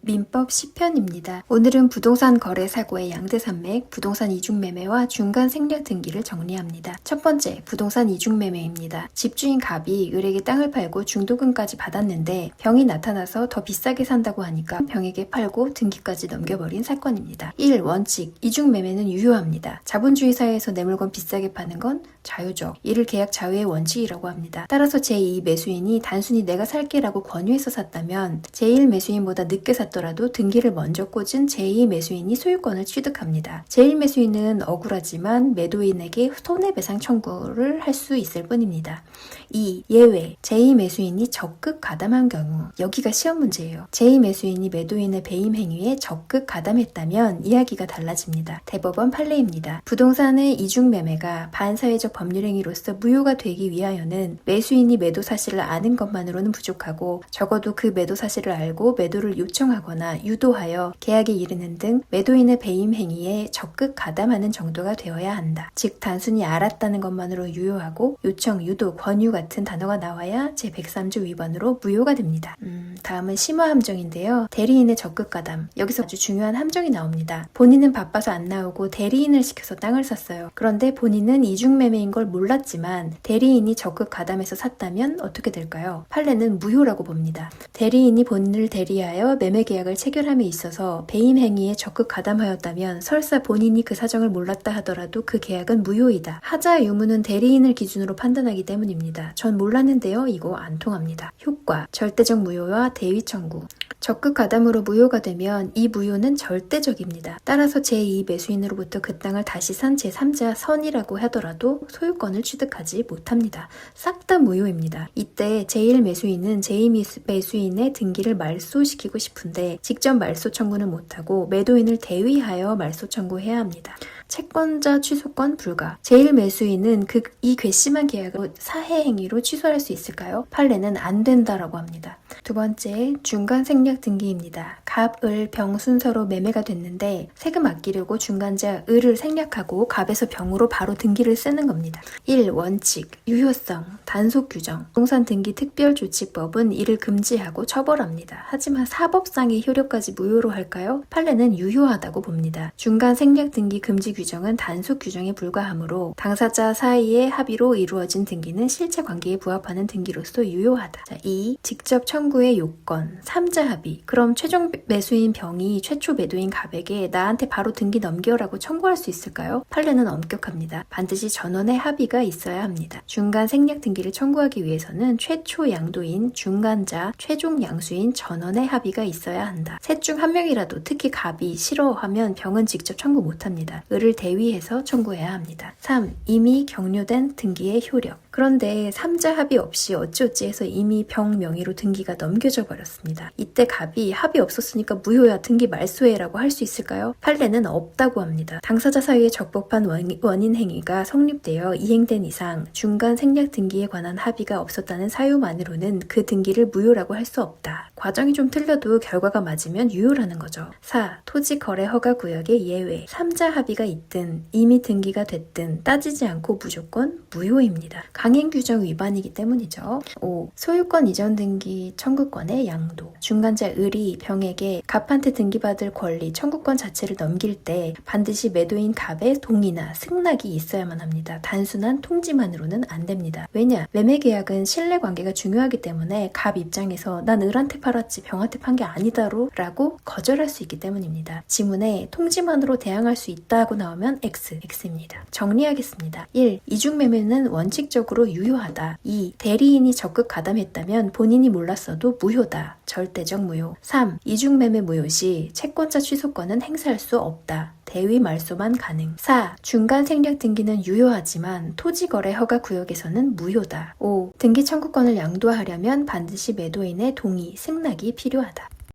민법 10편입니다. 오늘은 부동산 거래 사고의 양대산맥, 부동산 이중매매와 중간 생략 등기를 정리합니다. 첫 번째, 부동산 이중매매입니다. 집주인 갑이 을에게 땅을 팔고 중도금까지 받았는데 병이 나타나서 더 비싸게 산다고 하니까 병에게 팔고 등기까지 넘겨버린 사건입니다. 1. 원칙, 이중매매는 유효합니다. 자본주의 사회에서 내 물건 비싸게 파는 건 자유적, 이를 계약 자유의 원칙이라고 합니다. 따라서 제2 매수인이 단순히 내가 살게라고 권유해서 샀다면 제1 매수인보다 늦게 샀더라도 등기를 먼저 꽂은 제2 매수인이 소유권을 취득합니다. 제1 매수인은 억울하지만 매도인에게 손해배상 청구를 할 수 있을 뿐입니다. 2. 예외, 제2 매수인이 적극 가담한 경우, 여기가 시험 문제예요. 제2 매수인이 매도인의 배임 행위에 적극 가담했다면 이야기가 달라집니다. 대법원 판례입니다. 부동산의 이중매매가 반사회적 법률행위로서 무효가 되기 위하여는 매수인이 매도 사실을 아는 것만으로는 부족하고 적어도 그 매도 사실을 알고 매도를 요청하거나 유도하여 계약에 이르는 등 매도인의 배임 행위에 적극 가담하는 정도가 되어야 한다. 즉 단순히 알았다는 것만으로 유효하고 요청, 유도, 권유 같은 단어가 나와야 제103조 위반으로 무효가 됩니다. 다음은 심화 함정인데요. 대리인의 적극 가담. 여기서 아주 중요한 함정이 나옵니다. 본인은 바빠서 안 나오고 대리인을 시켜서 땅을 샀어요. 그런데 본인은 이중매매인 걸 몰랐지만 대리인이 적극 가담해서 샀다면 어떻게 될까요? 판례는 무효라고 봅니다. 대리인이 본인을 대리하여 매매 계약을 체결함에 있어서 배임 행위에 적극 가담하였다면 설사 본인이 그 사정을 몰랐다 하더라도 그 계약은 무효이다. 하자 유무는 대리인을 기준으로 판단하기 때문입니다. 전 몰랐는데요. 이거 안 통합니다. 효과, 절대적 무효와 대위 청구. 적극 가담으로 무효가 되면 이 무효는 절대적입니다. 따라서 제2 매수인으로부터 그 땅을 다시 산 제3자 선이라고 하더라도 소유권을 취득하지 못합니다. 싹 다 무효입니다. 이때 제1 매수인은 제2 매수인의 등기를 말소시키고 싶은데 직접 말소 청구는 못하고 매도인을 대위하여 말소 청구해야 합니다. 채권자 취소권 불가. 제1 매수인은 이 괘씸한 계약을 사해 행위로 취소할 수 있을까요? 판례는 안 된다라고 합니다. 두 번째, 중간 생략 등기입니다. 갑, 을, 병 순서로 매매가 됐는데 세금 아끼려고 중간자 을을 생략하고 갑에서 병으로 바로 등기를 쓰는 겁니다. 1. 원칙, 유효성, 단속 규정. 부동산 등기 특별조치법은 이를 금지하고 처벌합니다. 하지만 사법상의 효력까지 무효로 할까요? 판례는 유효하다고 봅니다. 중간 생략 등기 금지 규정은 단속 규정에 불과하므로 당사자 사이의 합의로 이루어진 등기는 실체 관계에 부합하는 등기로서 유효하다. 2. 직접 청구의 요건, 3자 합의. 그럼 최종 매수인 병이 최초 매도인 갑에게 나한테 바로 등기 넘겨라고 청구할 수 있을까요? 판례는 엄격합니다. 반드시 전원의 합의가 있어야 합니다. 중간 생략 등기를 청구하기 위해서는 최초 양도인, 중간자, 최종 양수인 전원의 합의가 있어야 한다. 셋 중 한 명이라도 특히 갑이 싫어하면 병은 직접 청구 못합니다. 을을 대위해서 청구해야 합니다. 3. 이미 격려된 등기의 효력. 그런데 3자 합의 없이 어찌어찌 해서 이미 병 명의로 등기가 넘겨져 버렸습니다. 이때 갑이 합의 없었으니까 무효야, 등기 말소해라고 할 수 있을까요? 판례는 없다고 합니다. 당사자 사이에 적법한 원인 행위가 성립되어 이행된 이상 중간 생략 등기에 관한 합의가 없었다는 사유만으로는 그 등기를 무효라고 할 수 없다. 과정이 좀 틀려도 결과가 맞으면 유효라는 거죠. 4. 토지 거래 허가 구역의 예외. 3자 합의가 있든 이미 등기가 됐든 따지지 않고 무조건 무효입니다. 강행 규정 위반이기 때문이죠. 5. 소유권 이전 등기 청구권의 양도. 중간자 을이 병에게 갑한테 등기받을 권리, 청구권 자체를 넘길 때 반드시 매도인 갑의 동의나 승낙이 있어야만 합니다. 단순한 통지만으로는 안 됩니다. 왜냐? 매매 계약은 신뢰 관계가 중요하기 때문에 갑 입장에서 난 을한테 팔았지 병한테 판 게 아니다로 라고 거절할 수 있기 때문입니다. 지문에 통지만으로 대항할 수 있다고 나오면 X입니다. 정리하겠습니다. 1. 이중매매는 원칙적으로 유효하다. 2. 대리인이 적극 가담했다면 본인이 몰랐어도 무효다. 절대적 무효. 3. 이중매매 무효 시 채권자 취소권은 행사할 수 없다. 대위 말소만 가능. 4. 중간 생략 등기는 유효하지만 토지거래 허가 구역에서는 무효다. 5. 등기 청구권을 양도하려면 반드시 매도인의 동의, 승낙이 필요하다.